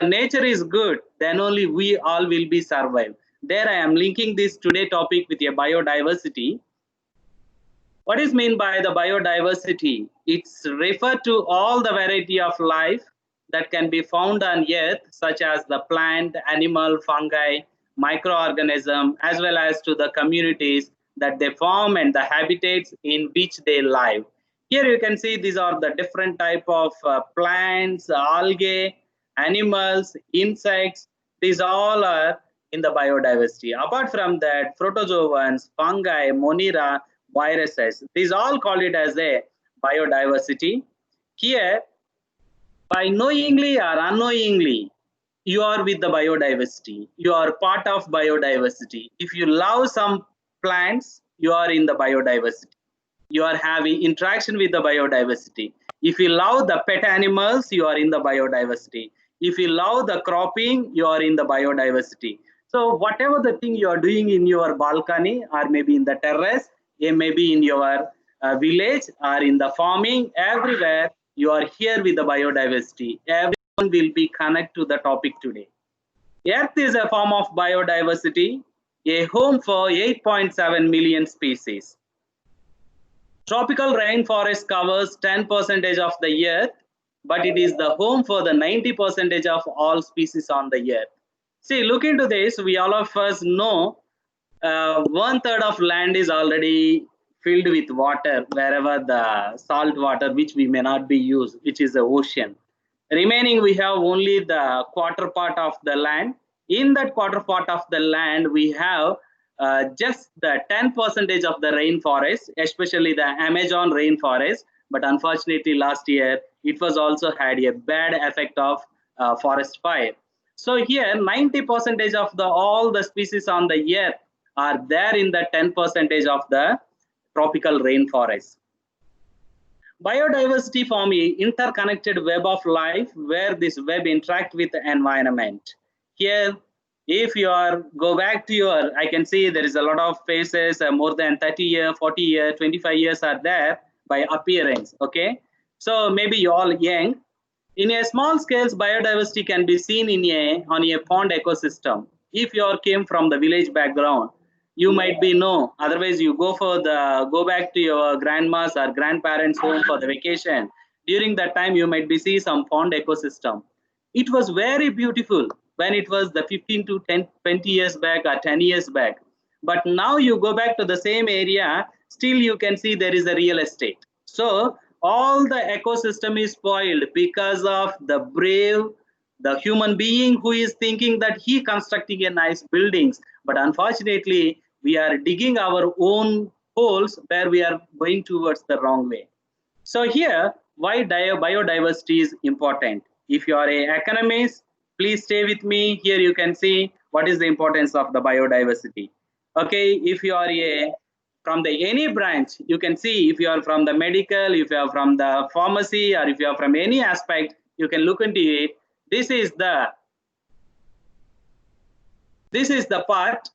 nature is good, then only we all will be survive. There I am linking this today topic with a biodiversity. What is meant by the biodiversity? It's referred to all the variety of life that can be found on earth, such as the plant, animal, fungi, microorganism, as well as to the communities that they form and the habitats in which they live. Here you can see these are the different type of plants, algae, animals, insects. These all are in the biodiversity. Apart from that, protozoans, fungi, monera, viruses, these all call it as a biodiversity. Here, by knowingly or unknowingly, you are with the biodiversity. You are part of biodiversity. If you love some plants, you are in the biodiversity. You are having interaction with the biodiversity. If you love the pet animals, you are in the biodiversity. If you love the cropping, you are in the biodiversity. So whatever the thing you are doing in your balcony or maybe in the terrace, maybe in your village or in the farming, everywhere you are here with the biodiversity. Everyone will be connected to the topic today. Earth is a form of biodiversity, a home for 8.7 million species. Tropical rainforest covers 10% of the earth, but it is the home for the 90% of all species on the earth. See, look into this. We all of us know 1/3 of land is already filled with water, wherever the salt water, which we may not be used, which is the ocean. Remaining, we have only the quarter part of the land. In that quarter part of the land, we have just the 10% of the rainforest, especially the Amazon rainforest. But unfortunately, last year, it was also had a bad effect of forest fire. So here, 90% of the all the species on the earth are there in the 10% of the tropical rainforest. Biodiversity form an interconnected web of life where this web interact with the environment. Here, if you are go back to your, I can see there is a lot of faces, more than 30 years, 40 years, 25 years are there by appearance. Okay, so maybe you all young. In a small scales, biodiversity can be seen in on a pond ecosystem. If you came from the village background, you might be no. Otherwise, you go back to your grandma's or grandparents' home for the vacation. During that time, you might be see some pond ecosystem. It was very beautiful when it was the 15 to 10, 20 years back or 10 years back. But now you go back to the same area, still you can see there is a real estate. So all the ecosystem is spoiled because of the human being who is thinking that he constructing a nice buildings. But unfortunately, we are digging our own holes where we are going towards the wrong way. So here, why biodiversity is important. If you are an economist, please stay with me. Here you can see what is the importance of the biodiversity. Okay, if you are from the any branch, you can see if you are from the medical, if you are from the pharmacy, or if you are from any aspect, you can look into it. This is the part.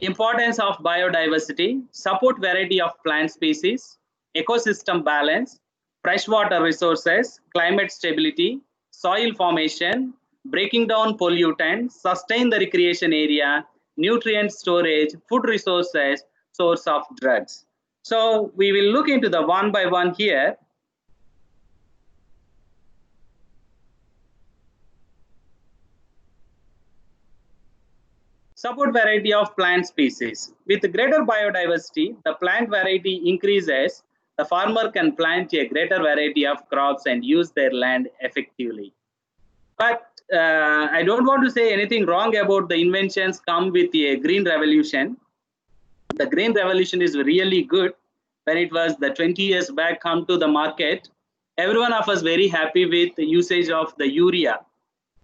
Importance of biodiversity, support variety of plant species, ecosystem balance, freshwater resources, climate stability, soil formation, breaking down pollutants, sustain the recreation area, nutrient storage, food resources, source of drugs. So we will look into the one by one here. Support variety of plant species. With greater biodiversity, the plant variety increases. The farmer can plant a greater variety of crops and use their land effectively. But I don't want to say anything wrong about the inventions come with a green revolution. The green revolution is really good. When it was the 20 years back come to the market, everyone of us very happy with the usage of the urea.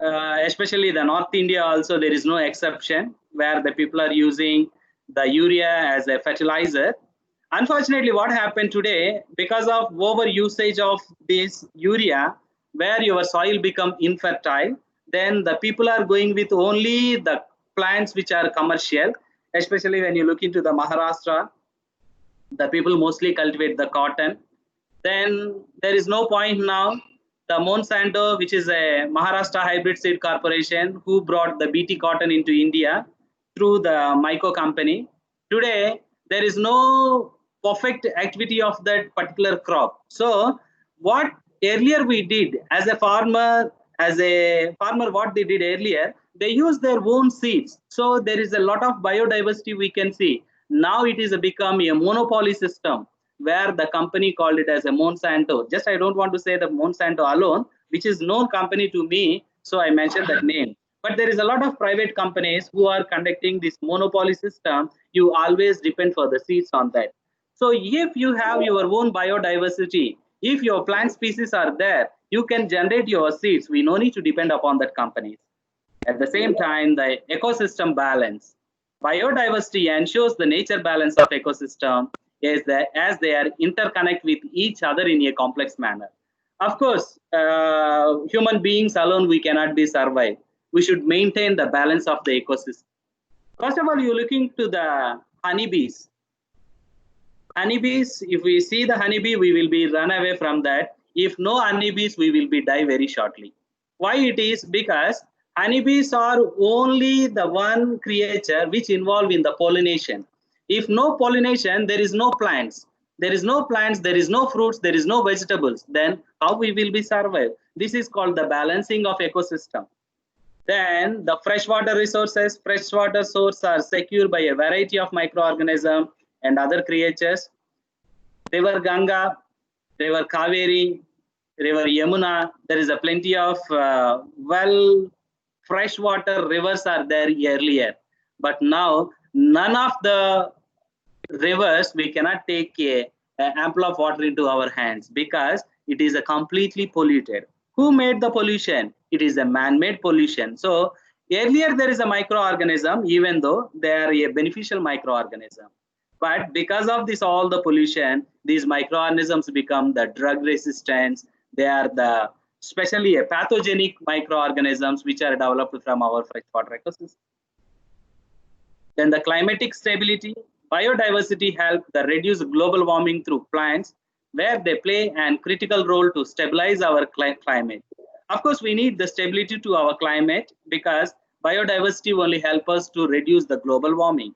Especially the North India also there is no exception where the people are using the urea as a fertilizer. Unfortunately, what happened today because of over usage of this urea, where your soil become infertile, then the people are going with only the plants which are commercial. Especially when you look into the Maharashtra, the people mostly cultivate the cotton. Then there is no point now the Monsanto, which is a Maharashtra hybrid seed corporation, who brought the BT cotton into India through the Myco company. Today, there is no perfect activity of that particular crop. So what earlier we did as a farmer, what they did earlier, they use their own seeds. So there is a lot of biodiversity we can see. Now it is become a monopoly system where the company called it as a Monsanto. Just I don't want to say the Monsanto alone, which is known company to me, so I mentioned that name. But there is a lot of private companies who are conducting this monopoly system. You always depend for the seeds on that. So if you have your own biodiversity, if your plant species are there, you can generate your seeds. We no need to depend upon that companies. At the same time, the ecosystem balance. Biodiversity ensures the nature balance of ecosystem is that as they are interconnect with each other in a complex manner. Of course, human beings alone, we cannot be survived. We should maintain the balance of the ecosystem. First of all, you're looking to the honeybees. Honeybees, if we see the honeybee, we will be run away from that. If no honeybees, we will be die very shortly. Why it is? Because honeybees are only the one creature which involve in the pollination. If no pollination, there is no plants. There is no plants, there is no fruits, there is no vegetables. Then how we will be survived? This is called the balancing of ecosystem. Then the freshwater resources, freshwater sources are secured by a variety of microorganisms and other creatures. River Ganga, River Kaveri, River Yamuna, there is a plenty of freshwater rivers are there earlier. But now, none of the rivers, we cannot take a ample of water into our hands because it is a completely polluted. Who made the pollution? It is a man-made pollution. So earlier there is a microorganism, even though they are a beneficial microorganism. But because of this, all the pollution, these microorganisms become the drug resistance. They are the especially a pathogenic microorganisms which are developed from our freshwater ecosystem. Then the climatic stability, biodiversity help the reduce global warming through plants, where they play a critical role to stabilize our climate. Of course, we need the stability to our climate because biodiversity only help us to reduce the global warming.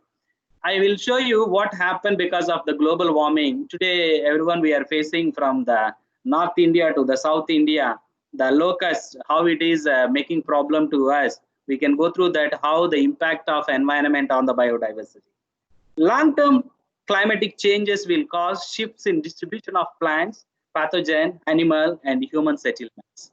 I will show you what happened because of the global warming. Today, everyone, we are facing from the North India to the South India, the locust, how it is making problem to us. We can go through that, how the impact of environment on the biodiversity. Long-term climatic changes will cause shifts in distribution of plants, pathogen, animal, and human settlements.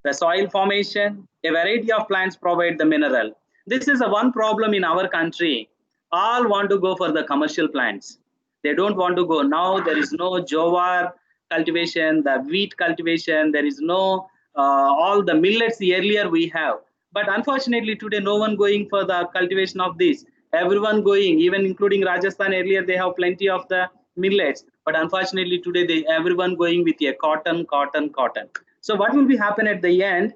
The soil formation, a variety of plants provide the mineral. This is a one problem in our country. All want to go for the commercial plants. They don't want to go. Now there is no jowar cultivation, the wheat cultivation, there is no all the millets earlier we have. But unfortunately today no one going for the cultivation of this. Everyone going, even including Rajasthan earlier they have plenty of the millets. But unfortunately today everyone going with a cotton. So what will be happen at the end?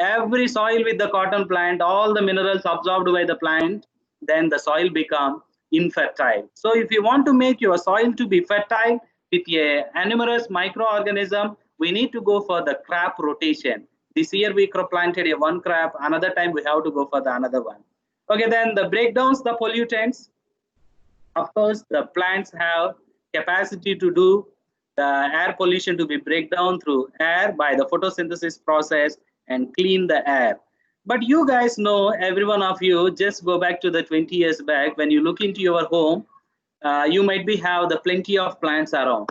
Every soil with the cotton plant, all the minerals absorbed by the plant, then the soil become infertile. So if you want to make your soil to be fertile with a numerous microorganism, we need to go for the crop rotation. This year we planted a one crop, another time we have to go for the another one. Okay, then the breakdowns, the pollutants. Of course, the plants have capacity to do the air pollution to be break down through air by the photosynthesis process and clean the air. But you guys know, every one of you, just go back to the 20 years back. When you look into your home, you might be have the plenty of plants around.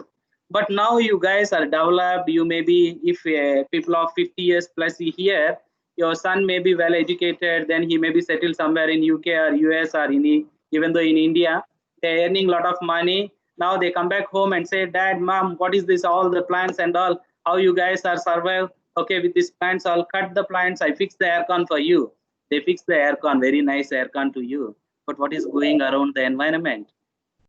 But now you guys are developed. You may be, if people of 50 years plus here, your son may be well educated, then he may be settled somewhere in UK or US or even though in India, they're earning a lot of money. Now they come back home and say, Dad, Mom, what is this? All the plants and all, how you guys are survive? Okay, with these plants, I'll cut the plants. I fix the aircon for you. They fix the aircon, very nice aircon to you. But what is going around the environment?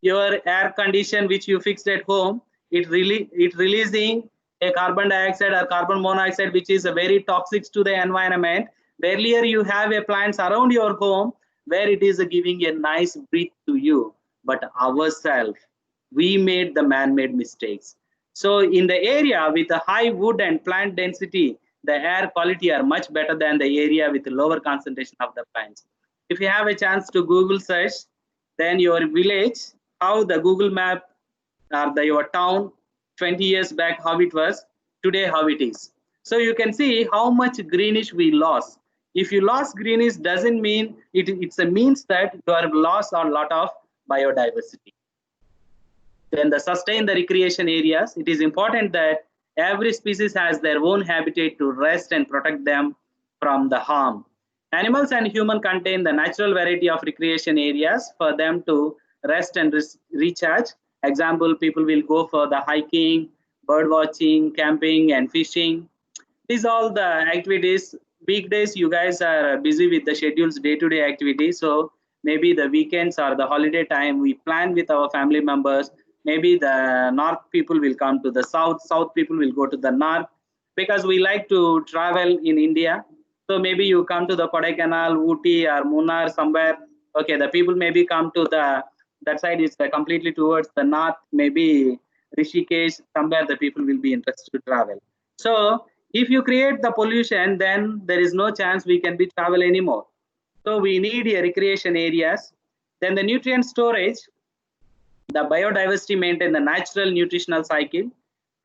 Your air condition, which you fixed at home, it releasing a carbon dioxide or carbon monoxide, which is very toxic to the environment. Earlier, you have a plants around your home where it is giving a nice breath to you. But ourselves, we made the man-made mistakes. So in the area with a high wood and plant density, the air quality are much better than the area with lower concentration of the plants. If you have a chance to Google search, then your village, how the Google map or your town 20 years back, how it was, today how it is. So you can see how much greenish we lost. If you lost greenish, doesn't mean it's a means that you have lost a lot of biodiversity. Then the sustain the recreation areas, it is important that every species has their own habitat to rest and protect them from the harm. Animals and human contain the natural variety of recreation areas for them to rest and recharge. Example, people will go for the hiking, bird watching, camping and fishing. These all the activities. Weekdays you guys are busy with the schedules, day-to-day activities. So maybe the weekends or the holiday time we plan with our family members. Maybe the north people will come to the south people will go to the north, because we like to travel in India. So maybe you come to the Kodaikanal, Ooty or Munnar somewhere. Okay, the people maybe come to the that side is completely towards the north, maybe Rishikesh, somewhere the people will be interested to travel. So if you create the pollution, then there is no chance we can be travel anymore. So we need a recreation areas. Then the nutrient storage, the biodiversity maintain the natural nutritional cycle.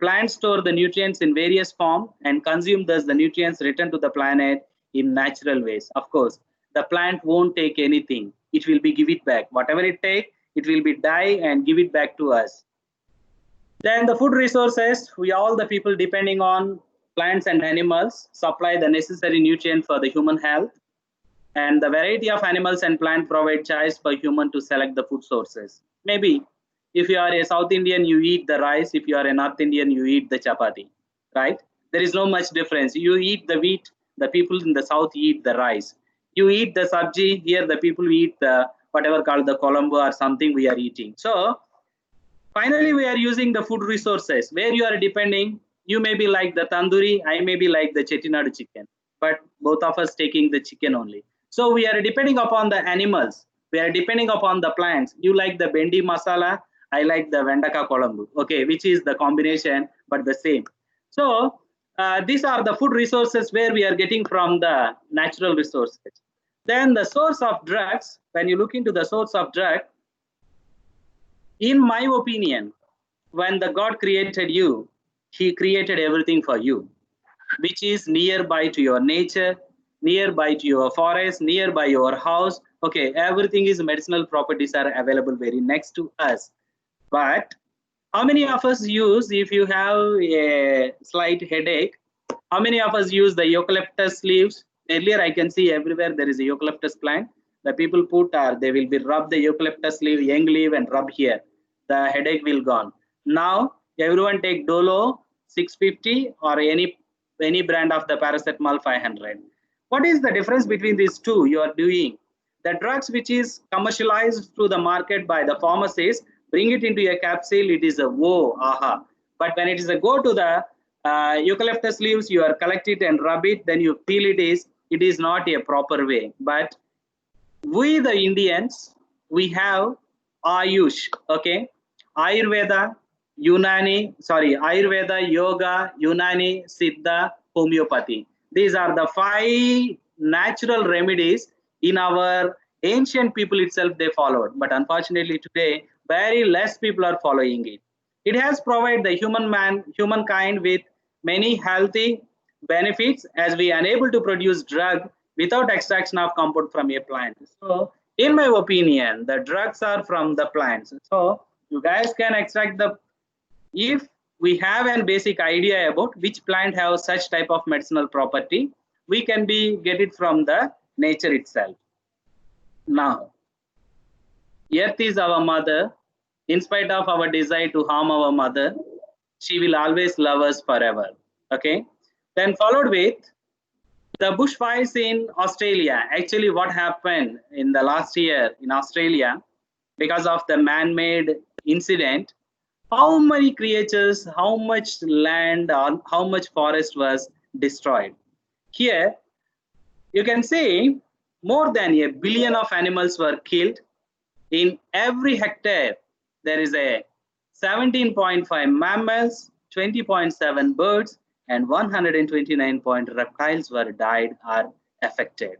Plants store the nutrients in various forms and consume thus the nutrients return to the planet in natural ways. Of course, the plant won't take anything. It will be give it back. Whatever it take, it will be die and give it back to us. Then the food resources, we all the people depending on plants and animals supply the necessary nutrient for the human health. And the variety of animals and plant provide choice for human to select the food sources. Maybe if you are a South Indian, you eat the rice. If you are a North Indian, you eat the chapati, right? There is no much difference. You eat the wheat, the people in the South eat the rice. You eat the sabji, here the people eat the whatever called the Colombo or something we are eating. So finally, we are using the food resources where you are depending. You may be like the tandoori, I may be like the chettinad chicken, but both of us taking the chicken only. So we are depending upon the animals. We are depending upon the plants. You like the bendi masala, I like the vendaka kolambu. Okay, which is the combination, but the same. So these are the food resources where we are getting from the natural resources. Then the source of drugs, when you look into the source of drug, in my opinion, when the God created you, he created everything for you, which is nearby to your nature, nearby to your forest, nearby your house. Okay, everything is medicinal properties are available very next to us. But how many of us use, if you have a slight headache, how many of us use the eucalyptus leaves? Earlier, I can see everywhere there is a eucalyptus plant. The people put they will be rub the eucalyptus leaf, young leaf and rub here. The headache will gone. Now everyone take Dolo 650 or any brand of the paracetamol 500. What is the difference between these two you are doing? The drugs which is commercialized through the market by the pharmacists, bring it into a capsule, it is a whoa, aha. But when it is a go to the eucalyptus leaves, you are collect it and rub it, then you feel it is not a proper way. But we the Indians, we have Ayush, okay, Ayurveda, Ayurveda, Yoga, Unani, Siddha, Homeopathy. These are the 5 natural remedies in our ancient people itself they followed. But unfortunately today, very less people are following it. It has provided the humankind with many healthy benefits as we are unable to produce drug without extraction of compound from a plant. So in my opinion, the drugs are from the plants. So you guys can extract the, if we have a basic idea about which plant have such type of medicinal property, we can get it from the nature itself. Now, earth is our mother. In spite of our desire to harm our mother, she will always love us forever. Okay. Then followed with the bushfires in Australia. Actually, what happened in the last year in Australia, because of the man-made incident, how many creatures, how much land, how much forest was destroyed. Here, you can see more than 1 billion of animals were killed. In every hectare, there is a 17.5 mammals, 20.7 birds and 129 reptiles were died or affected.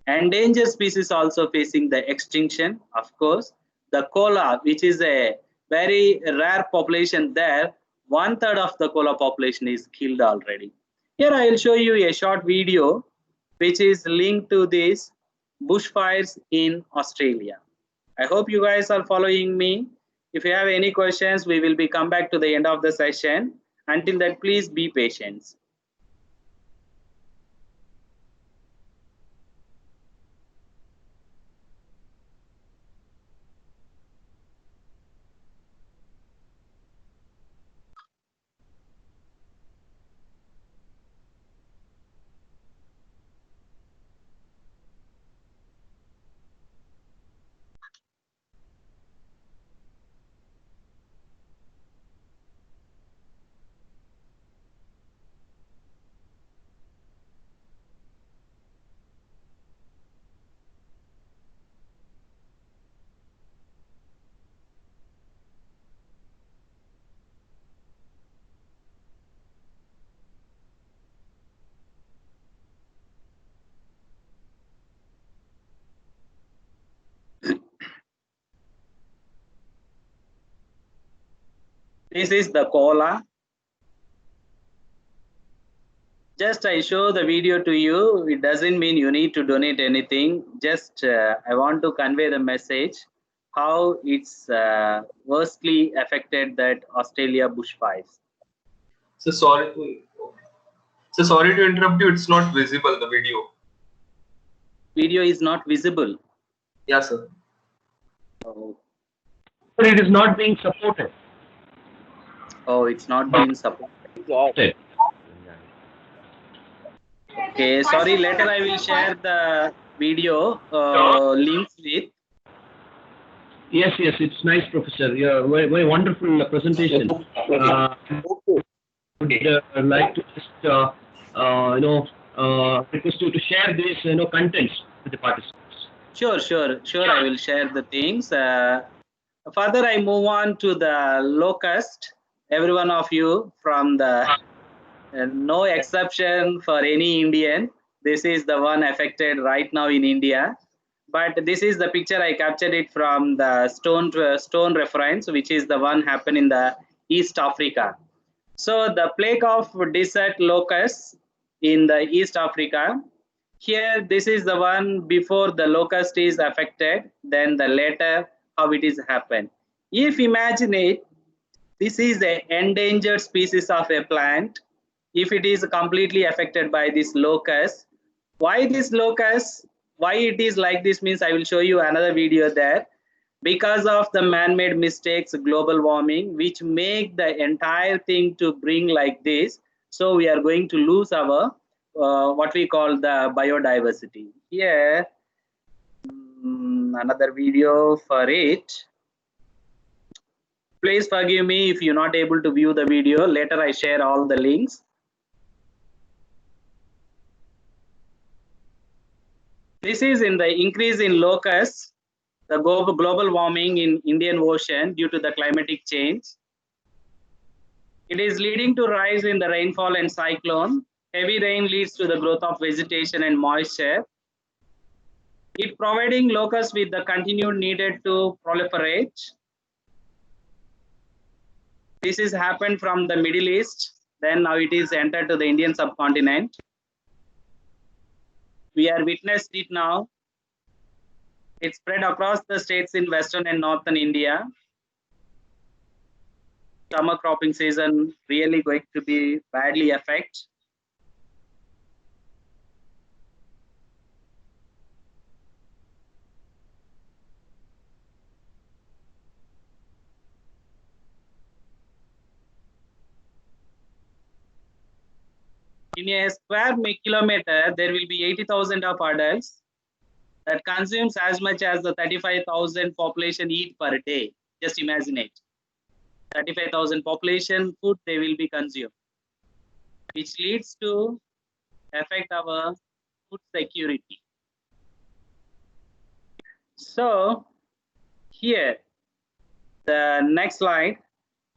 Endangered species also facing the extinction, of course. The koala, which is a very rare population there, 1/3 of the koala population is killed already. Here I will show you a short video which is linked to this bushfires in Australia. I hope you guys are following me. If you have any questions, we will be come back to the end of the session. Until that, please be patient. This is the koala. Just I show the video to you. It doesn't mean you need to donate anything. Just I want to convey the message how it's worstly affected that Australia bushfires. So sorry to interrupt you. It's not visible, the video. Video is not visible. Yeah, sir. Oh. But it is not being supported. Oh, it's not being supported. Okay, sorry. Later I will share the video links with. Yes, it's nice, Professor. Yeah, very wonderful presentation. Would like to just request you to share these contents with the participants. Sure. I will share the things. Further, I move on to the locust. Every one of you, from the no exception for any Indian, this is the one affected right now in India. But this is the picture I captured it from the stone reference, which is the one happened in the East Africa. So the plague of desert locusts in the East Africa. Here, this is the one before the locust is affected, then the later how it is happened. If imagine it, this is an endangered species of a plant. If it is completely affected by this locust, why this locust? Why it is like this means I will show you another video there. Because of the man-made mistakes, global warming, which make the entire thing to bring like this. So we are going to lose our what we call the biodiversity. Here, another video for it. Please forgive me if you're not able to view the video. Later I share all the links. This is in the increase in locusts, the global warming in Indian Ocean due to the climatic change. It is leading to rise in the rainfall and cyclone. Heavy rain leads to the growth of vegetation and moisture. It providing locusts with the continued needed to proliferate. This is happened from the Middle East. Then now it is entered to the Indian subcontinent. We are witnessed it now. It spread across the states in western and northern India. Summer cropping season really going to be badly affected. In a square kilometer, there will be 80,000 of adults that consumes as much as the 35,000 population eat per day. Just imagine it. 35,000 population food they will be consumed, which leads to affect our food security. So here, the next slide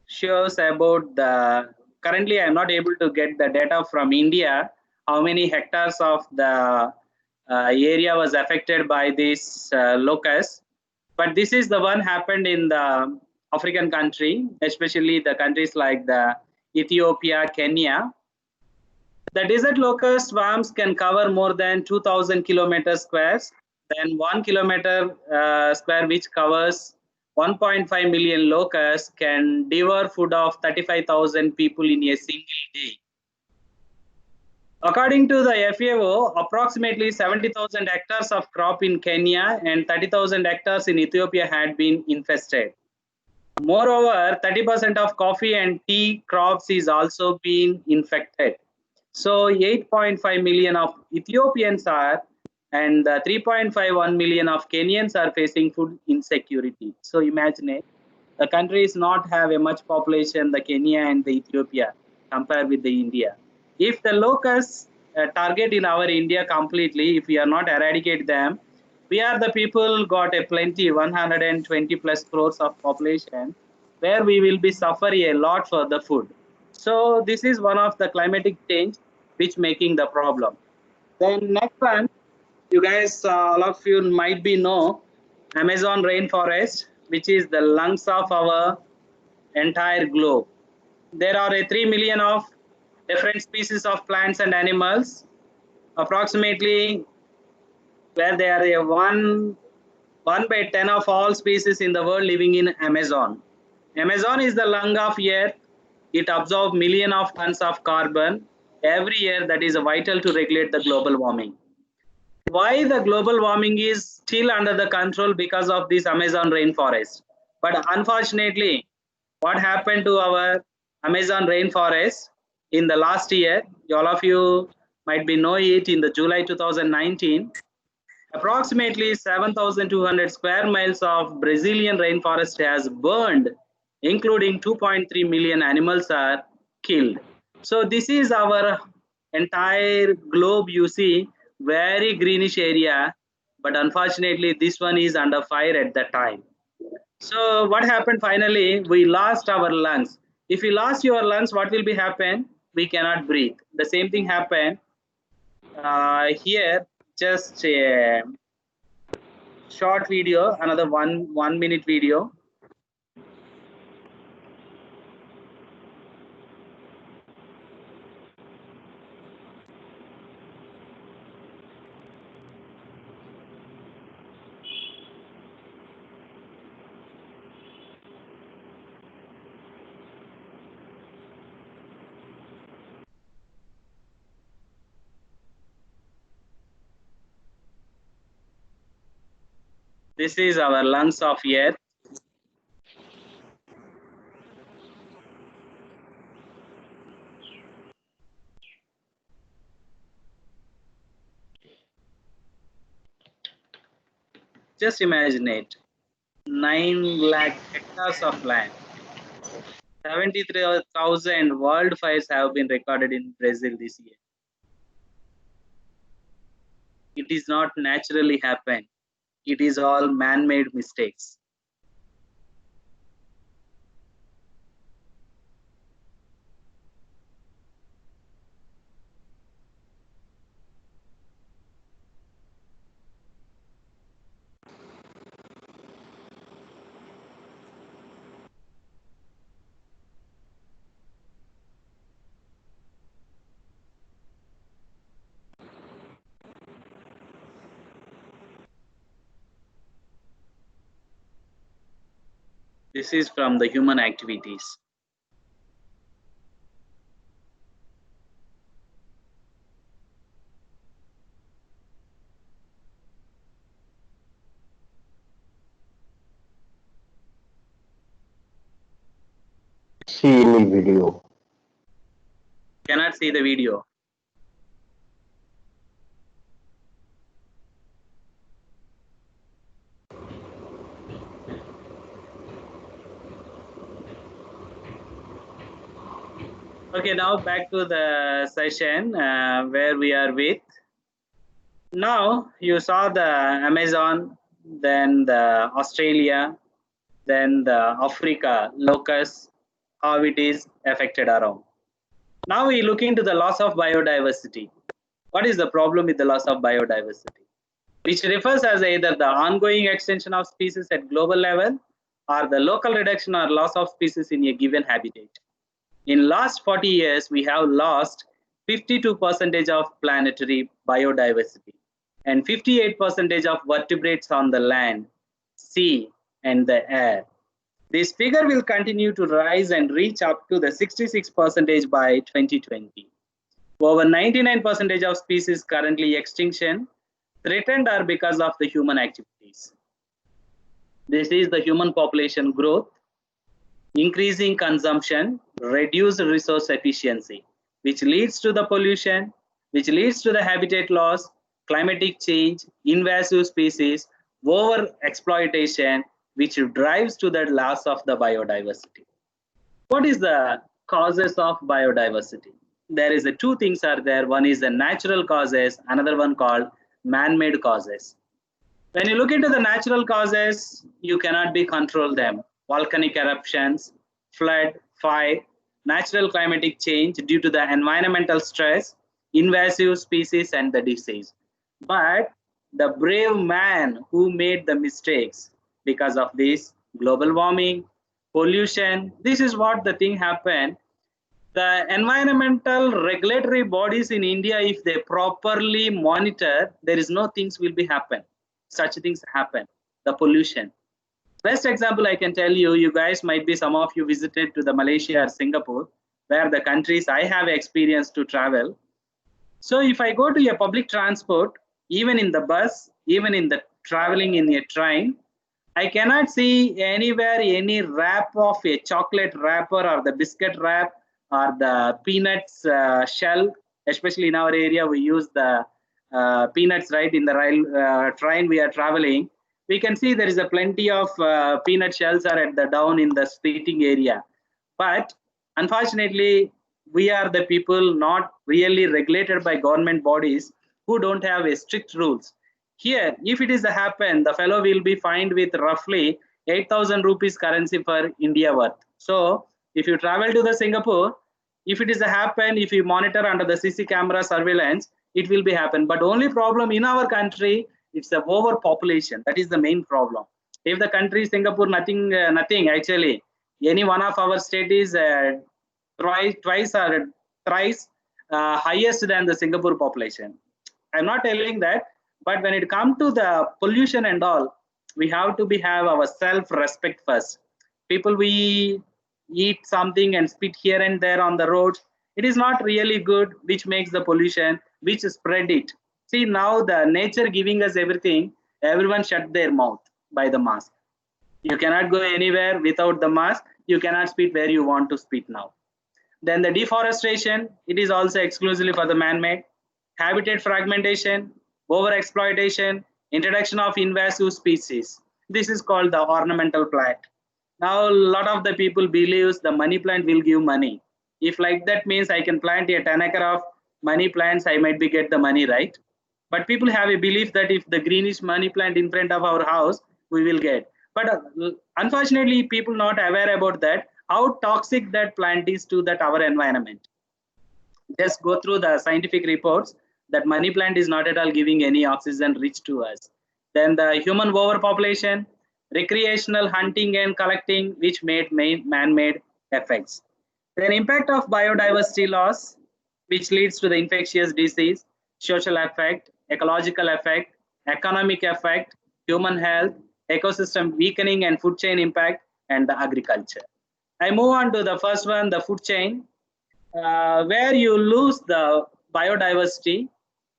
shows about the currently I am not able to get the data from India, how many hectares of the area was affected by this locust. But this is the one happened in the African country, especially the countries like the Ethiopia, Kenya. The desert locust swarms can cover more than 2,000 kilometers squares, then 1 kilometer square, which covers 1.5 million locusts, can devour food of 35,000 people in a single day. According to the FAO, approximately 70,000 hectares of crop in Kenya and 30,000 hectares in Ethiopia had been infested. Moreover, 30% of coffee and tea crops is also being infected. So 8.5 million of Ethiopians are, and 3.51 million of Kenyans are facing food insecurity. So imagine it, the countries not have a much population, the Kenya and the Ethiopia, compared with the India. If the locusts target in our India completely, if we are not eradicate them, we are the people got a plenty, 120 plus crores of population, where we will be suffering a lot for the food. So this is one of the climatic change which making the problem. Then next one, you guys, all of you might be know Amazon rainforest, which is the lungs of our entire globe. There are 3 million of different species of plants and animals, approximately where they are a 1 by 10 of all species in the world living in Amazon. Amazon is the lung of earth. It absorbs millions of tons of carbon every year, that is vital to regulate the global warming. Why the global warming is still under the control? Because of this Amazon rainforest. But unfortunately, what happened to our Amazon rainforest in the last year, all of you might be know it, in the July 2019, approximately 7,200 square miles of Brazilian rainforest has burned, including 2.3 million animals are killed. So this is our entire globe, you see, very greenish area, but unfortunately this one is under fire at that time. So what happened finally? We lost our lungs. If you lost your lungs, what will be happen? We cannot breathe. The same thing happened here. Just a short video, another one minute video. This is our lungs of earth. Just imagine it, 9 lakh hectares of land. 73,000 wildfires have been recorded in Brazil this year. It is not naturally happen. It is all man-made mistakes. This is from the human activities. See any video. Cannot see the video. Okay, now back to the session where we are with. Now you saw the Amazon, then the Australia, then the Africa locust, how it is affected around. Now we look into the loss of biodiversity. What is the problem with the loss of biodiversity? Which refers as either the ongoing extension of species at global level or the local reduction or loss of species in a given habitat. In last 40 years, we have lost 52% of planetary biodiversity and 58% of vertebrates on the land, sea, and the air. This figure will continue to rise and reach up to the 66% by 2020. Over 99% of species currently extinction threatened are because of the human activities. This is the human population growth, increasing consumption, reduced resource efficiency, which leads to the pollution, which leads to the habitat loss, climatic change, invasive species, over exploitation, which drives to the loss of the biodiversity. What is the causes of biodiversity? There is two things are there. One is the natural causes, another one called man-made causes. When you look into the natural causes, you cannot be control them. Volcanic eruptions, flood, fire, natural climatic change due to the environmental stress, invasive species, and the disease. But the brave man who made the mistakes because of this global warming, pollution, this is what the thing happened. The environmental regulatory bodies in India, if they properly monitor, there is no things will be happen. Such things happen. The pollution. Best example I can tell you, you guys might be, some of you visited to the Malaysia or Singapore, where the countries I have experience to travel. So if I go to a public transport, even in the bus, even in the traveling in a train, I cannot see anywhere any wrap of a chocolate wrapper or the biscuit wrap or the peanuts shell. Especially in our area, we use the peanuts, right? In the rail train we are traveling, we can see there is a plenty of peanut shells are at the down in the seating area. But unfortunately, we are the people not really regulated by government bodies who don't have a strict rules. Here, if it is a happen, the fellow will be fined with roughly 8,000 rupees currency for India worth. So if you travel to the Singapore, if it is a happen, if you monitor under the CC camera surveillance, it will be happen. But only problem in our country, it's the overpopulation. That is the main problem. If the country Singapore, nothing actually. Any one of our state is twice or thrice highest than the Singapore population. I'm not telling that, but when it comes to the pollution and all, we have to have our self-respect first. People, we eat something and spit here and there on the road. It is not really good, which makes the pollution, which spread it. See, now the nature giving us everything, everyone shut their mouth by the mask. You cannot go anywhere without the mask. You cannot spit where you want to spit now. Then the deforestation, it is also exclusively for the man-made. Habitat fragmentation, over-exploitation, introduction of invasive species. This is called the ornamental plant. Now, a lot of the people believes the money plant will give money. If like that means I can plant a 10 acre of money plants, I might be get the money, right? But people have a belief that if the greenish money plant in front of our house, we will get. But unfortunately, people not aware about that, how toxic that plant is to that our environment. Just go through the scientific reports that money plant is not at all giving any oxygen rich to us. Then the human overpopulation, recreational hunting and collecting, which made man-made effects. Then impact of biodiversity loss, which leads to the infectious disease, social effect, ecological effect, economic effect, human health, ecosystem weakening and food chain impact, and the agriculture. I move on to the first one, the food chain, where you lose the biodiversity,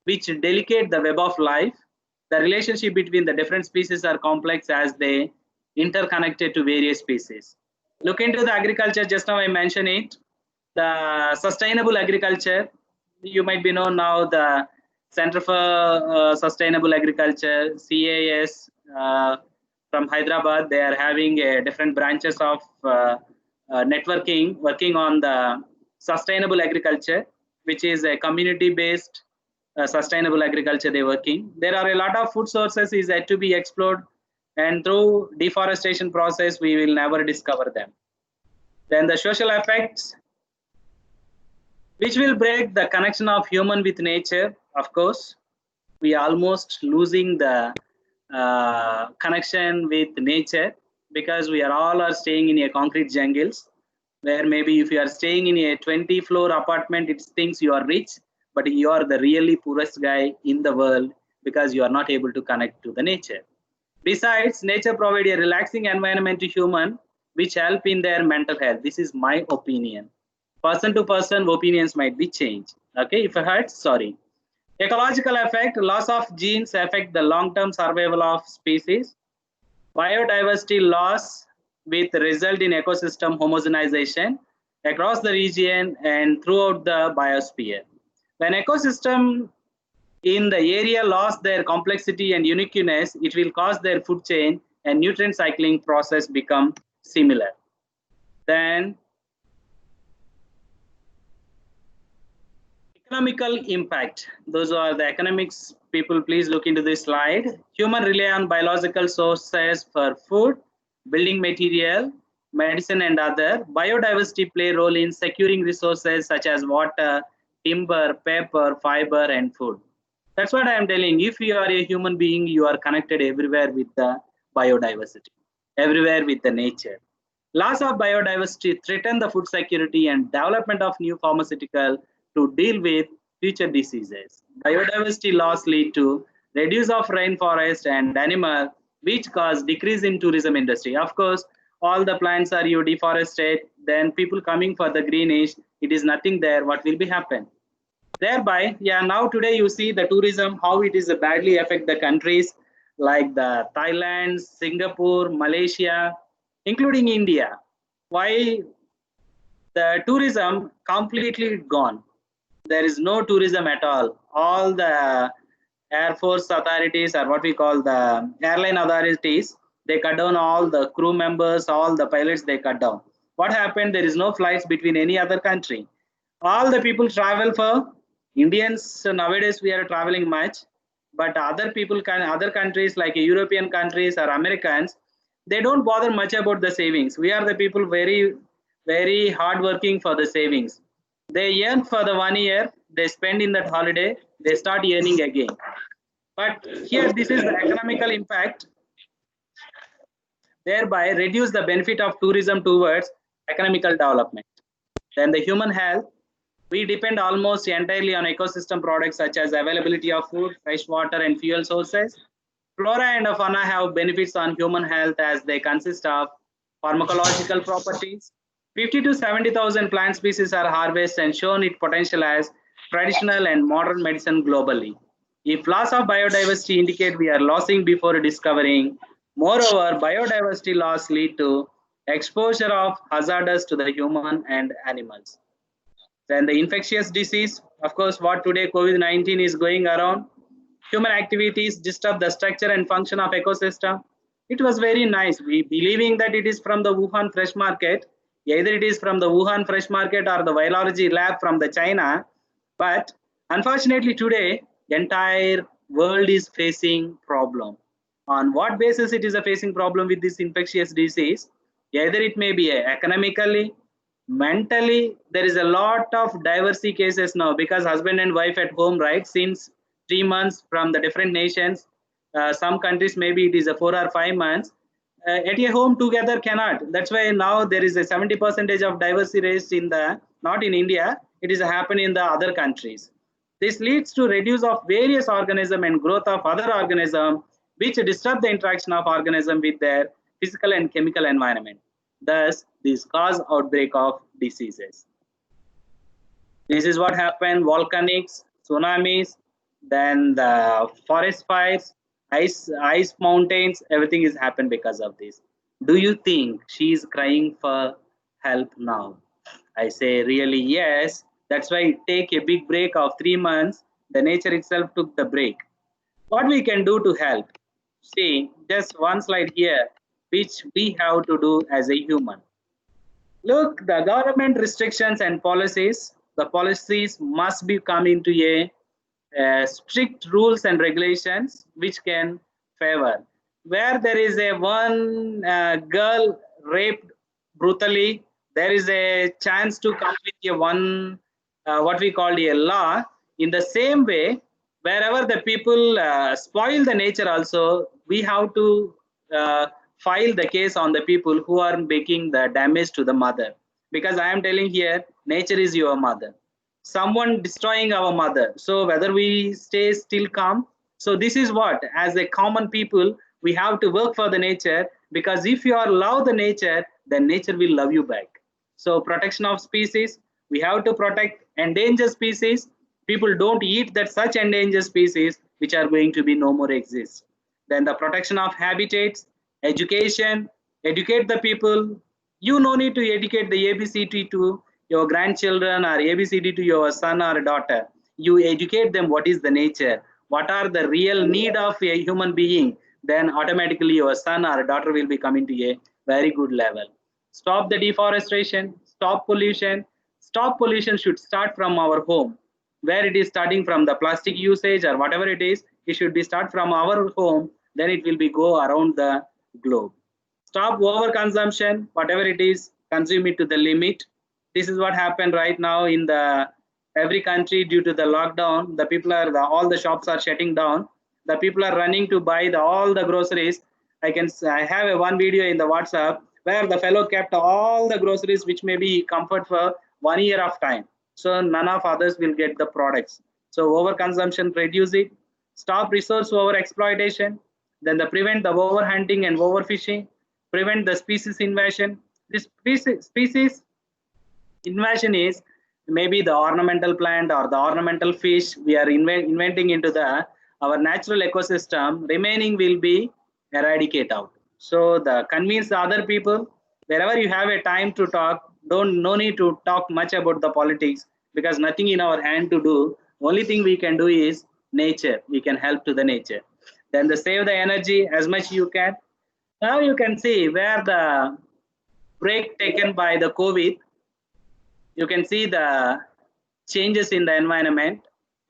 which delicate the web of life. The relationship between the different species are complex as they interconnected to various species. Look into the agriculture, just now I mentioned it. The sustainable agriculture, you might be known now the Center for Sustainable Agriculture, CAS, from Hyderabad. They are having different branches of networking, working on the sustainable agriculture, which is a community-based sustainable agriculture they're working. There are a lot of food sources is yet to be explored, and through deforestation process, we will never discover them. Then the social effects. which will break the connection of human with nature. Of course, we almost losing the connection with nature because we are all are staying in a concrete jungles where maybe if you are staying in a 20-floor apartment, it thinks you are rich, but you are the really poorest guy in the world because you are not able to connect to the nature. Besides, nature provide a relaxing environment to human, which help in their mental health. This is my opinion. Person to person, opinions might be changed. Okay, if I heard, sorry. Ecological effect, loss of genes affect the long-term survival of species. Biodiversity loss with result in ecosystem homogenization across the region and throughout the biosphere. When ecosystem in the area lost their complexity and uniqueness, it will cause their food chain and nutrient cycling process become similar. Then economical impact. Those are the economics people. Please look into this slide. Human rely on biological sources for food, building material, medicine, and other. Biodiversity play a role in securing resources such as water, timber, paper, fiber, and food. That's what I am telling. If you are a human being, you are connected everywhere with the biodiversity, everywhere with the nature. Loss of biodiversity threaten the food security and development of new pharmaceutical to deal with future diseases. Biodiversity loss lead to reduce of rainforest and animal, which cause decrease in tourism industry. Of course, all the plants are you deforested, then people coming for the greenish, it is nothing there. What will be happen? Thereby, yeah, now today you see the tourism, how it is badly affect the countries like the Thailand, Singapore, Malaysia, including India. Why the tourism completely gone? There is no tourism at all. All the Air Force authorities or what we call the airline authorities, they cut down all the crew members, all the pilots, they cut down. What happened? There is no flights between any other country. All the people travel for Indians. Nowadays we are traveling much, but other people can other countries like European countries or Americans, they don't bother much about the savings. We are the people very hard working for the savings. They earn for the 1 year, they spend in that holiday, they start earning again. But here this is the economical impact, thereby reduce the benefit of tourism towards economical development. Then the human health, we depend almost entirely on ecosystem products such as availability of food, fresh water, and fuel sources. Flora and fauna have benefits on human health as they consist of pharmacological properties. 50 to 70,000 plant species are harvested and shown its potential as traditional and modern medicine globally. If loss of biodiversity indicate we are losing before discovering, moreover, biodiversity loss lead to exposure of hazards to the human and animals. Then the infectious disease, of course, what today COVID-19 is going around. Human activities disturb the structure and function of ecosystem. It was very nice. We believing that it is from the Wuhan fresh market. Either it is from the Wuhan fresh market or the virology lab from the China. But unfortunately today, entire world is facing problem. On what basis it is a facing problem with this infectious disease? Either it may be economically, mentally. There is a lot of diversity cases now because husband and wife at home, right? Since 3 months from the different nations, some countries maybe it is a 4 or 5 months. At a home together cannot. That's why now there is a 70% of diversity raised in the not in India. It is happening in the other countries. This leads to reduce of various organism and growth of other organism, which disturb the interaction of organism with their physical and chemical environment. Thus, this cause outbreak of diseases. This is what happened: volcanics, tsunamis, then the forest fires, ice mountains. Everything is happened because of this. Do you think she is crying for help now? I say really yes. That's why take a big break of 3 months. The nature itself took the break. What we can do to help? See, just one slide here, which we have to do as a human. Look, the government restrictions and policies, the policies must be come into a strict rules and regulations which can favor. Where there is a one girl raped brutally, there is a chance to complete a one what we call a law. In the same way, wherever the people spoil the nature also, we have to file the case on the people who are making the damage to the mother. Because I am telling here, nature is your mother. Someone destroying our mother. So whether we stay still calm. So this is what, as a common people, we have to work for the nature, because if you are love the nature, then nature will love you back. So protection of species, we have to protect endangered species. People don't eat that such endangered species which are going to be no more exist. Then the protection of habitats, education, educate the people. You no need to educate the ABCD to your grandchildren or ABCD to your son or daughter. You educate them what is the nature, what are the real need of a human being, then automatically your son or daughter will be coming to a very good level. Stop the deforestation, stop pollution. Stop pollution should start from our home. Where it is starting from the plastic usage or whatever it should be start from our home, then it will be go around the globe. Stop overconsumption, whatever it is, consume it to the limit. This is what happened right now in the every country due to the lockdown. The people are all the shops are shutting down. The people are running to buy all the groceries. I have one video in the WhatsApp where the fellow kept all the groceries which may be comfort for 1 year of time. So none of others will get the products. So overconsumption, reduce it. Stop resource over exploitation. Then prevent the overhunting and overfishing. Prevent the species invasion. This species invasion is maybe the ornamental plant or the ornamental fish we are inventing into our natural ecosystem. Remaining will be eradicate out. So the convince the other people. Wherever you have a time to talk, no need to talk much about the politics, because nothing in our hand to do. Only thing we can do is nature. We can help to the nature. Then save the energy as much you can. Now you can see where the break taken by the COVID. You can see the changes in the environment.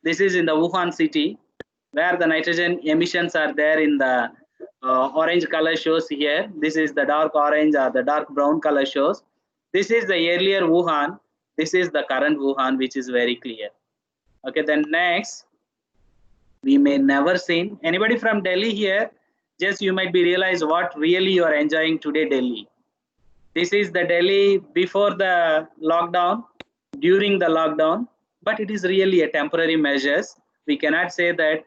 This is in the Wuhan city, where the nitrogen emissions are there in the orange color shows here. This is the dark orange or the dark brown color shows. This is the earlier Wuhan. This is the current Wuhan, which is very clear. Okay, then next, we may never seen anybody from Delhi here. Just you might be realize what really you are enjoying today, Delhi. This is the Delhi before the lockdown, during the lockdown, but it is really a temporary measures. We cannot say that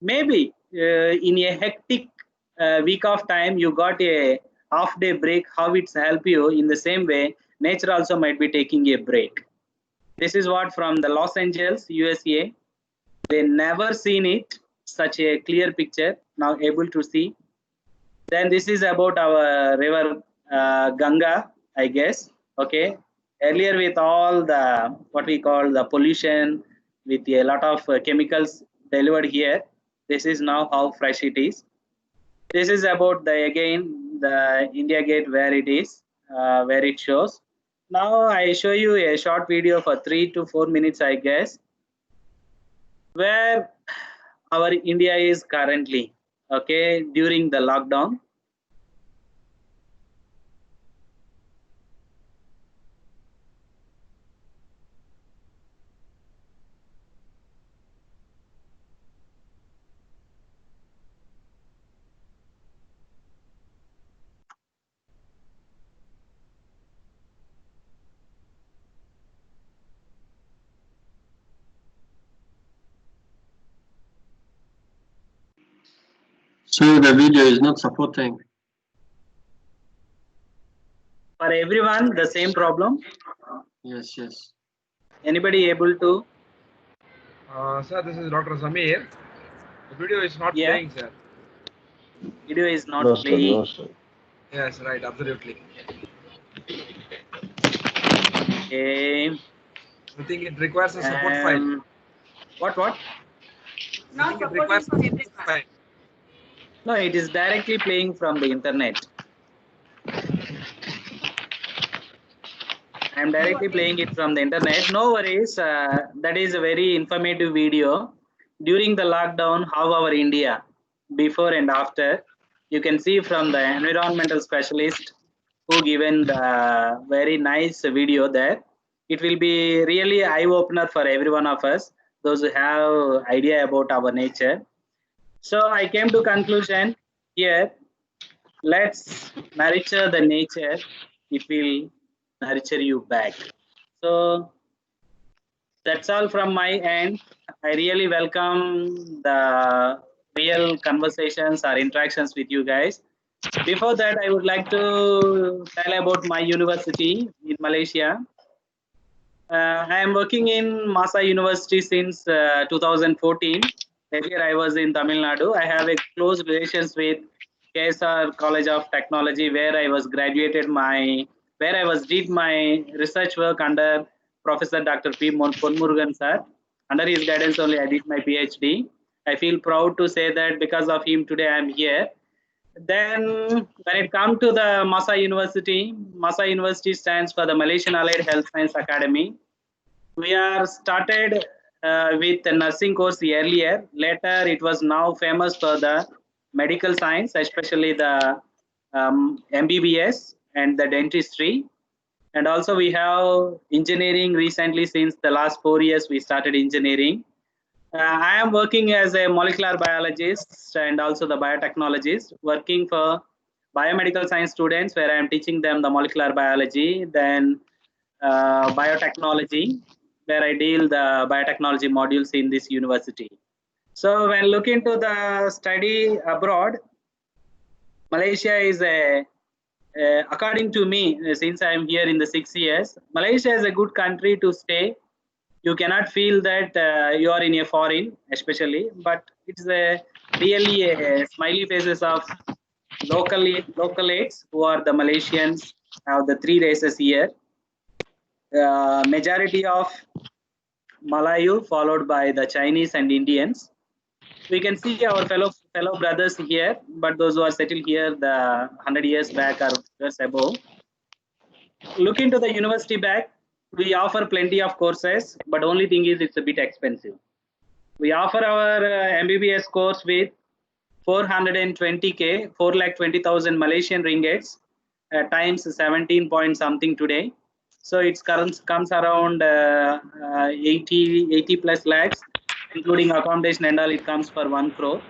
maybe in a hectic week of time, you got a half-day break, how it's help you. In the same way, nature also might be taking a break. This is what from the Los Angeles, USA. They never seen it, such a clear picture, now able to see. Then this is about our river Ganga, I guess. Okay. Earlier with all the, what we call the pollution, with a lot of chemicals delivered here. This is now how fresh it is. This is about the India Gate where it is, where it shows. Now I show you a short video for 3 to 4 minutes, I guess, where our India is currently, okay, during the lockdown. So the video is not supporting. For everyone, the same problem. Yes, yes. Anybody able to? Sir, this is Dr. Zamir. The video is not Yeah. playing, sir. Video is not No, sir. playing. No, sir. Yes, right, absolutely. Okay. I think it requires a support file. What? I think it requires a support file. No, it is directly playing from the internet. I am directly playing it from the internet. No worries. That is a very informative video. During the lockdown, how our India, before and after, you can see from the environmental specialist who given the very nice video there. It will be really eye-opener for every one of us, those who have idea about our nature. So I came to conclusion here, let's nurture the nature, it will nurture you back. So that's all from my end. I really welcome the real conversations or interactions with you guys. Before that, I would like to tell about my university in Malaysia. I am working in Masa University since 2014. Earlier, I was in Tamil Nadu. I have a close relations with KSR College of Technology, where I was did my research work under Professor Dr. P. Ponmurugan sir. Under his guidance only, I did my PhD. I feel proud to say that because of him today I am here. Then when it comes to the Masa University stands for the Malaysian Allied Health Science Academy. We are started with the nursing course earlier. Later, it was now famous for the medical science, especially the MBBS and the dentistry. And also we have engineering recently. Since the last 4 years, we started engineering. I am working as a molecular biologist and also the biotechnologist, working for biomedical science students, where I am teaching them the molecular biology, then biotechnology, where I deal the biotechnology modules in this university. So when looking to the study abroad, Malaysia is according to me, since I am here in the 6 years, Malaysia is a good country to stay. You cannot feel that you are in a foreign, especially, but it's really a smiley faces of localates who are the Malaysians. Have the 3 races here. Majority of Malayu, followed by the Chinese and Indians. We can see our fellow brothers here, but those who are settled here the 100 years back or years above. Look into the university back. We offer plenty of courses, but only thing is it's a bit expensive. We offer our MBBS course with 420k, 4,20,000 Malaysian ringgits, times 17 point something today. So it comes around 80 plus lakhs, including accommodation and all. It comes for 1 crore.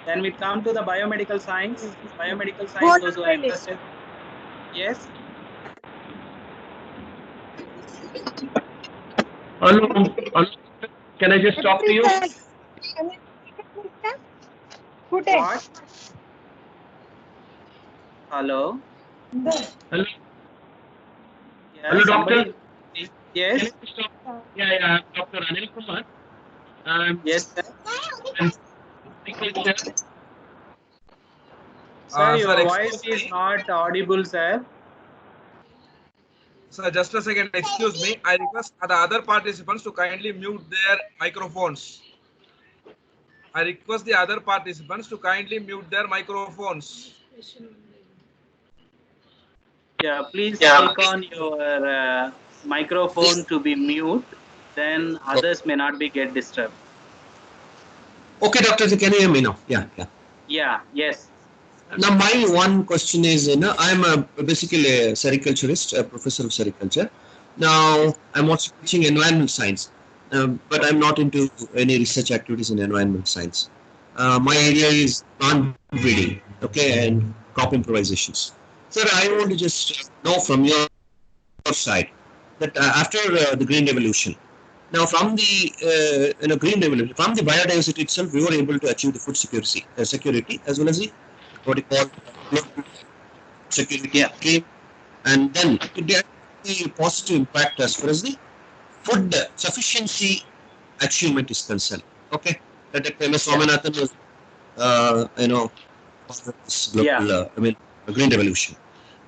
Then we come to the biomedical science. Those who are interested. Yes. Hello. Can I just talk to you? What? Hello. Hello. Yeah, Hello, doctor. Yes. Can I just talk? Yeah, Dr. Anil Kumar. Yes, sir. Sir, Your excuse voice is me. not audible, sir. Sir, just a second. Excuse me. I request the other participants to kindly mute their microphones. I request the other participants to kindly mute their microphones. Yeah, please click on your microphone to be mute. Then others may not be get disturbed. Okay, doctor, can you hear me now? Yeah. Yeah. Yes. Now, my one question is, I'm basically a sericulturist, a professor of sericulture. Now, I'm also teaching environmental science, but I'm not into any research activities in environmental science. My area is plant breeding, okay, and crop improvisations. Sir, I want to just know from your side that after the Green Revolution, now from the Green Revolution, from the biodiversity itself, we were able to achieve the food security as well as the what you call global security came, and then it had a positive impact as far as the food sufficiency achievement is concerned. Okay, that Dr. M.S. Swaminathan was, this global, Green Revolution.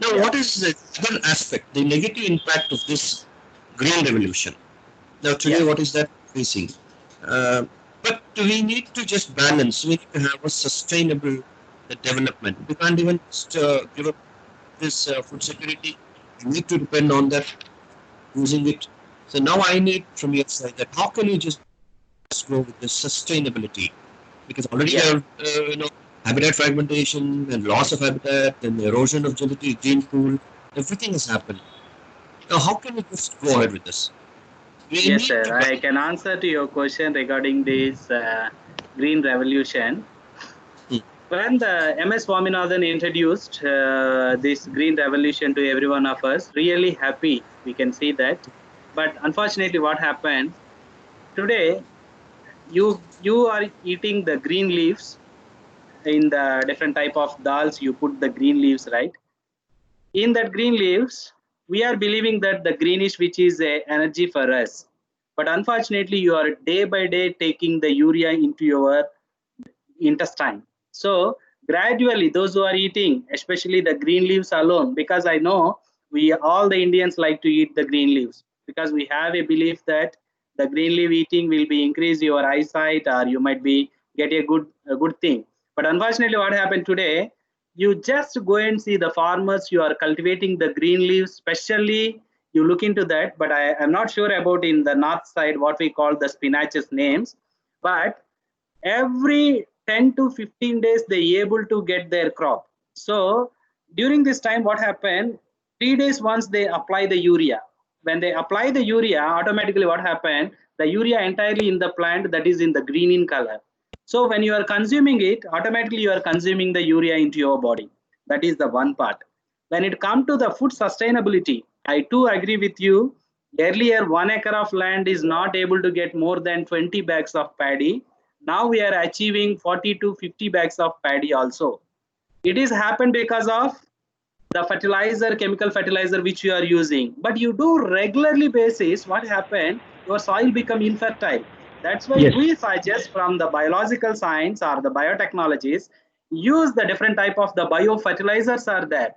Now, what is the other aspect, the negative impact of this Green Revolution? Now, today, what is that facing? But we need to just balance. We need to have a sustainable development. We can't even give up this food security. We need to depend on that, using it. So now I need from your side that how can you just go with the sustainability? Because already you have, habitat fragmentation and loss of habitat and erosion of genetic gene pool. Everything has happened. Now, how can we just go ahead with this? We Yes, need sir. to- I can answer to your question regarding this green revolution. Hmm. When the MS Swaminathan introduced this green revolution to every one of us, really happy we can see that. But unfortunately, what happened today? You are eating the green leaves in the different type of dals. You put the green leaves, right? In that green leaves, we are believing that the greenish which is a energy for us, but unfortunately you are day by day taking the urea into your intestine. So gradually those who are eating, especially the green leaves alone, because I know we all the Indians like to eat the green leaves because we have a belief that the green leaf eating will be increase your eyesight or you might be get a good thing. But unfortunately what happened today, you just go and see the farmers, you are cultivating the green leaves, especially you look into that, but I am not sure about in the north side what we call the spinaches names, but every 10 to 15 days they able to get their crop. So during this time what happened, 3 days once they apply the urea. When they apply the urea, automatically what happened, the urea entirely in the plant that is in the green in color. So when you are consuming it, automatically you are consuming the urea into your body. That is the one part. When it comes to the food sustainability, I too agree with you. Earlier 1 acre of land is not able to get more than 20 bags of paddy. Now we are achieving 40 to 50 bags of paddy also. It is happened because of the fertilizer, chemical fertilizer which you are using. But you do regularly basis, what happened? Your soil become infertile. That's why Yes. we suggest from the biological science or the biotechnologies, use the different type of the biofertilizers are there.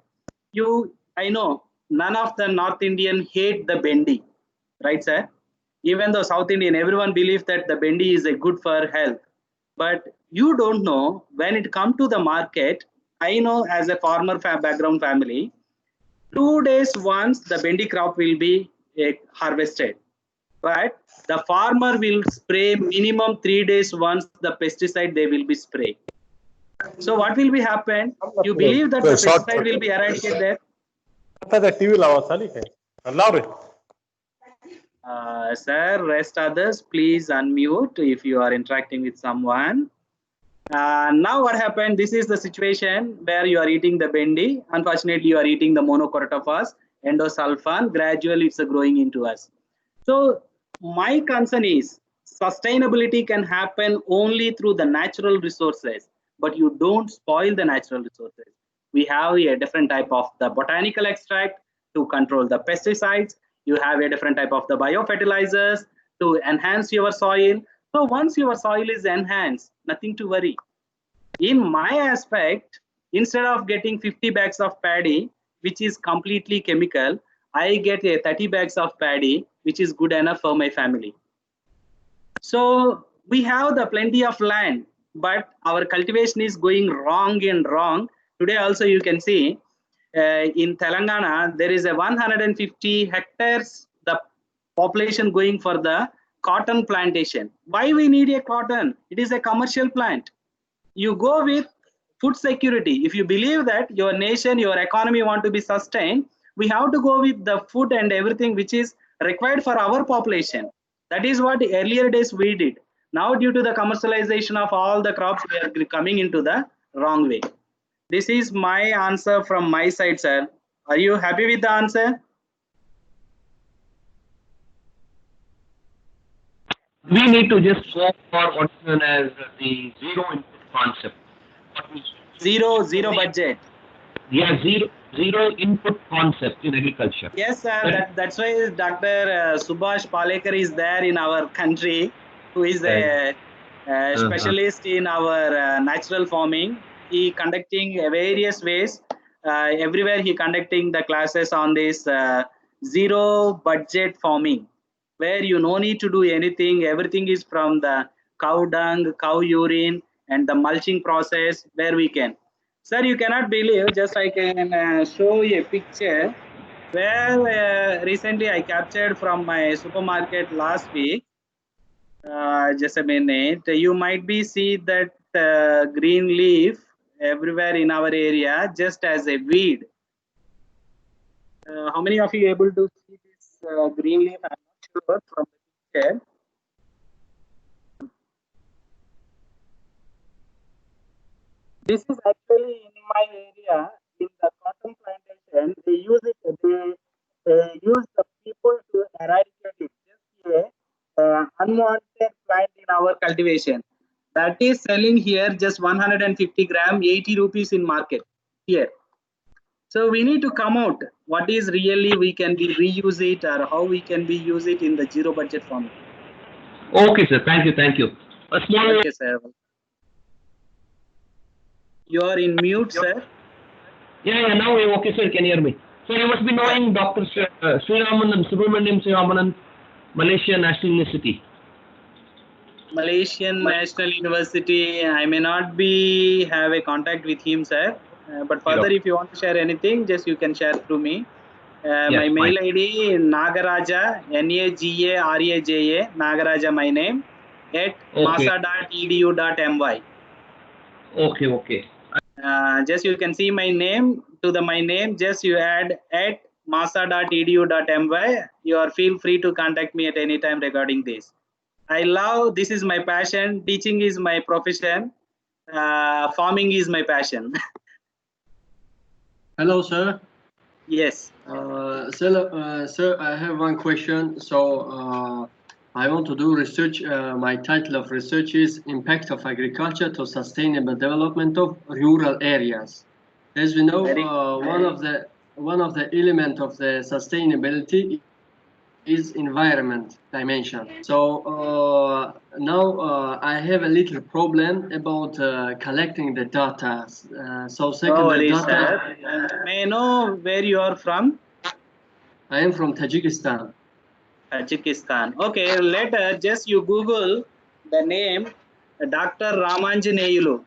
I know none of the North Indian hate the bendi, right, sir? Even though South Indian, everyone believes that the bendi is a good for health. But you don't know when it come to the market. I know as a farmer background family, 2 days once the bendi crop will be harvested. But the farmer will spray minimum 3 days once the pesticide they will be sprayed. So what will be happen? You believe that the pesticide will be eradicated there? आता त्या TV लावा चालेल काय लाव रे Sir, rest others, please unmute if you are interacting with someone. Now what happened? This is the situation where you are eating the bendi. Unfortunately, you are eating the monocortophos, endosulfan. Gradually, it's growing into us. So my concern is sustainability can happen only through the natural resources, but you don't spoil the natural resources. We have a different type of the botanical extract to control the pesticides. You have a different type of the biofertilizers to enhance your soil. So once your soil is enhanced, nothing to worry. In my aspect, instead of getting 50 bags of paddy, which is completely chemical, I get a 30 bags of paddy, which is good enough for my family. So we have the plenty of land, but our cultivation is going wrong and wrong. Today also you can see in Telangana, there is a 150 hectares, the population going for the cotton plantation. Why we need a cotton? It is a commercial plant. You go with food security. If you believe that your nation, your economy want to be sustained, we have to go with the food and everything which is required for our population. That is what earlier days we did. Now due to the commercialization of all the crops, we are coming into the wrong way. This is my answer from my side, sir. Are you happy with the answer? We need to just go for what's known as the zero input concept. What we- Zero budget. Yeah, zero input concept in agriculture. Yes, sir. That's why Dr. Subhash Palekar is there in our country, who is a specialist in our natural farming. He conducting various ways. Everywhere he conducting the classes on this zero budget farming, where you no need to do anything. Everything is from the cow dung, cow urine, and the mulching process where we can. Sir, you cannot believe. Just I can show you a picture where recently I captured from my supermarket last week. Just a minute. You might be see that green leaf everywhere in our area just as a weed. How many of you able to see green leaf. I'm not sure from the picture. This is actually in my area in the cotton plantation. They use it. They use the people to eradicate it. Just a unwanted plant in our cultivation. That is selling here just 150 gram, 80 rupees in market here. So we need to come out what is really we can be reuse it or how we can be use it in the zero budget farming. Okay, sir. Thank you. Thank you. A small. Okay, sir. You are in mute, sir. Yeah. Now okay, sir. Can you hear me? So you must be knowing Dr. Sriramanan, Subramaniam Sriramanan, Malaysia National University. Malaysian National University. I may not be have a contact with him, sir. But further, if you want to share anything, just you can share through me. My mail fine. ID Nagaraja, Nagaraja, Nagaraja, my name, at masa.edu.my. Okay. Just you can see my name to my name. Just you add at masa.edu.my. You are feel free to contact me at any time regarding this. I love, this is my passion. Teaching is my profession. Farming is my passion. Hello, sir. Yes. Sir, I have one question. So I want to do research. My title of research is Impact of Agriculture to Sustainable Development of Rural Areas. As we know, one of the element of the sustainability is environment dimension. So now I have a little problem about collecting the data. So second, No the worries, data. sir. May I know where you are from? I am from Tajikistan. Tajikistan. Okay, later just you Google the name Dr. Ramanjaneyulu.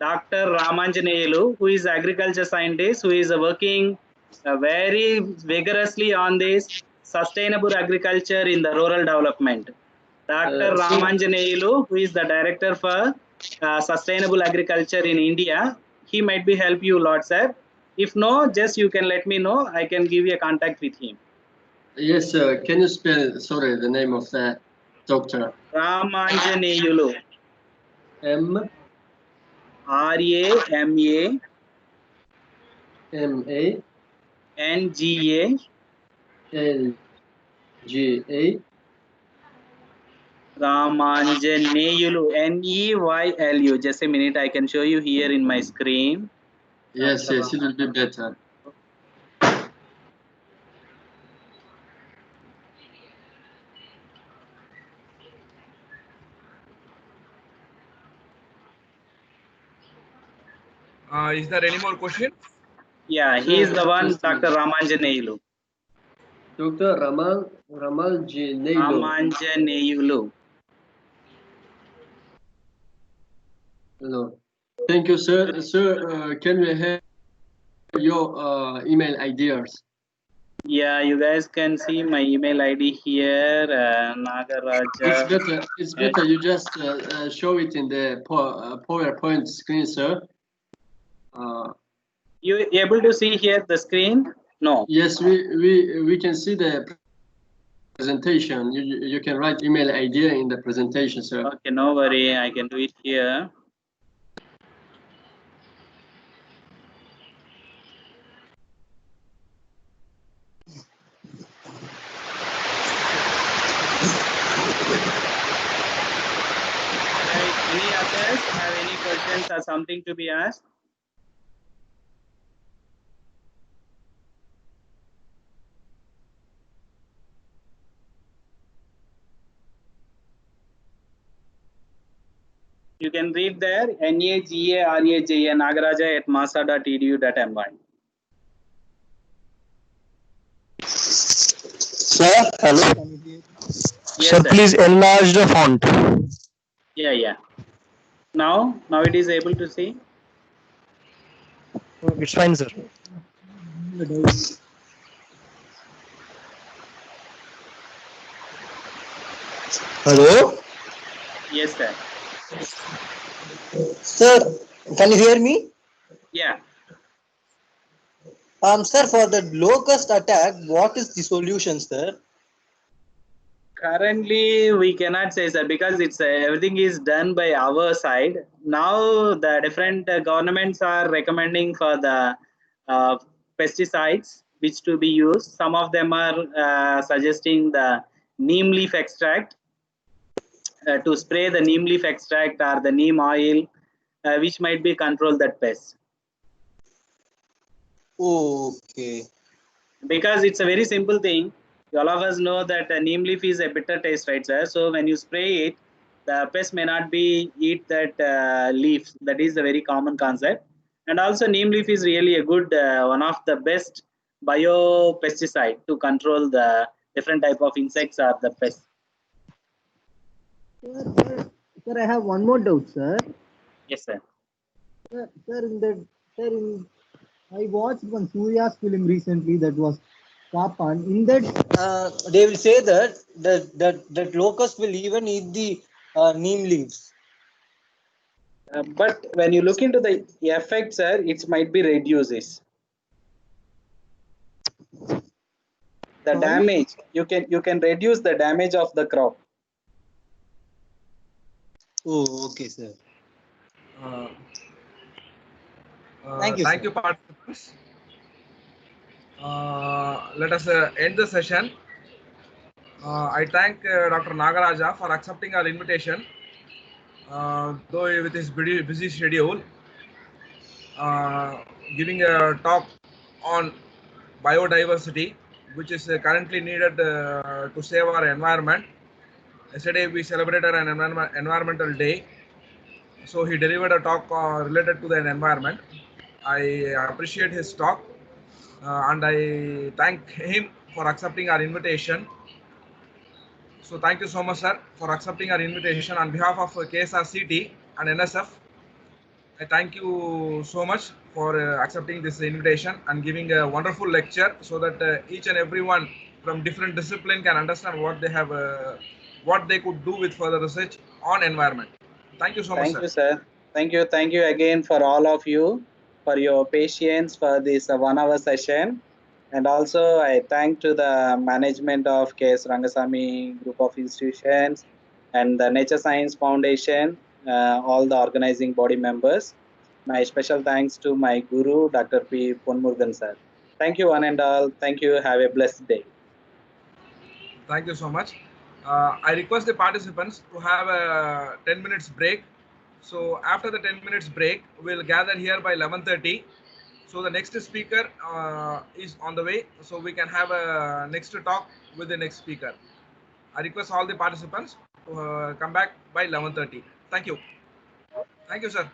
Dr. Ramanjaneyulu, who is agriculture scientist, who is working very vigorously on this sustainable agriculture in the rural development. Dr. Ramanjaneyulu, who is the director for sustainable agriculture in India, he might be help you a lot, sir. If no, just you can let me know. I can give you a contact with him. Yes, sir. Can you spell, sorry, the name of the doctor? Ramanjaneyulu. M RAMA M-A NGA L-G-A Ramanjaneyulu NEYLU. Just a minute, I can show you here in my screen. Yes, it will be better. Is there any more question? Yeah, he is the one, Dr. Ramanjaneyulu. Dr. Ramanjaneyulu. Ramanjaneyulu. Hello. Thank you, sir. Sir, can we have your email ideas? Yeah, you guys can see my email ID here, Nagaraja. It's better you just show it in the PowerPoint screen, sir. You able to see here the screen? No. Yes, we can see the presentation. You can write email idea in the presentation, sir. Okay, no worry. I can do it here. Any others have any questions or something to be asked? You can read there NAGARAJA Nagaraja at masa.edu.my. Sir, hello. Yes, Sir, please enlarge the font. Yeah. Now it is able to see. It's fine, sir. Hello. Yes, sir. Sir, can you hear me? Yeah. Sir, for the locust attack, what is the solution, sir? Currently, we cannot say, sir, because it's everything is done by our side. Now, the different governments are recommending for the uh, pesticides which to be used. Some of them are suggesting the neem leaf extract to spray the neem leaf extract or the neem oil, which might be control that pest. Okay. Because it's a very simple thing. All of us know that neem leaf is a bitter taste, right, sir? So when you spray it, the pest may not be eat that leaf. That is a very common concept. And also neem leaf is really a good, one of the best bio pesticide to control the different type of insects or the pests. Sir, I have one more doubt, sir. Yes, sir. Sir, I watched one Surya's film recently that was Kapan. In that, They will say that locust will even eat the neem leaves. But when you look into the effects, sir, it might be reduces. The Sorry? damage, you can reduce the damage of the crop. Oh, okay, sir. Thank you, participants. Let us end the session. I thank Dr. Nagaraja for accepting our invitation, though with his busy schedule, giving a talk on biodiversity, which is currently needed to save our environment. Yesterday we celebrated an environmental day, so he delivered a talk related to the environment. I appreciate his talk, and I thank him for accepting our invitation. So thank you so much, sir, for accepting our invitation on behalf of KSRCT and NSF. I thank you so much for accepting this invitation and giving a wonderful lecture, so that each and everyone from different discipline can understand what they have, what they could do with further research on environment. Thank you so much, Thank you, sir. Thank you again for all of you for your patience for this 1 hour session. And also I thank to the management of KS Rangasamy Group of Institutions and the Nature Science Foundation, all the organizing body members. My special thanks to my guru, Dr. P. Ponmurugan, sir. Thank you one and all. Thank you. Have a blessed day. Thank you so much. I request the participants to have a 10 minutes break. So after the 10 minutes break, we'll gather here by 11:30. So the next speaker is on the way, so we can have a next talk with the next speaker. I request all the participants to come back by 11:30. Thank you. Thank you, sir.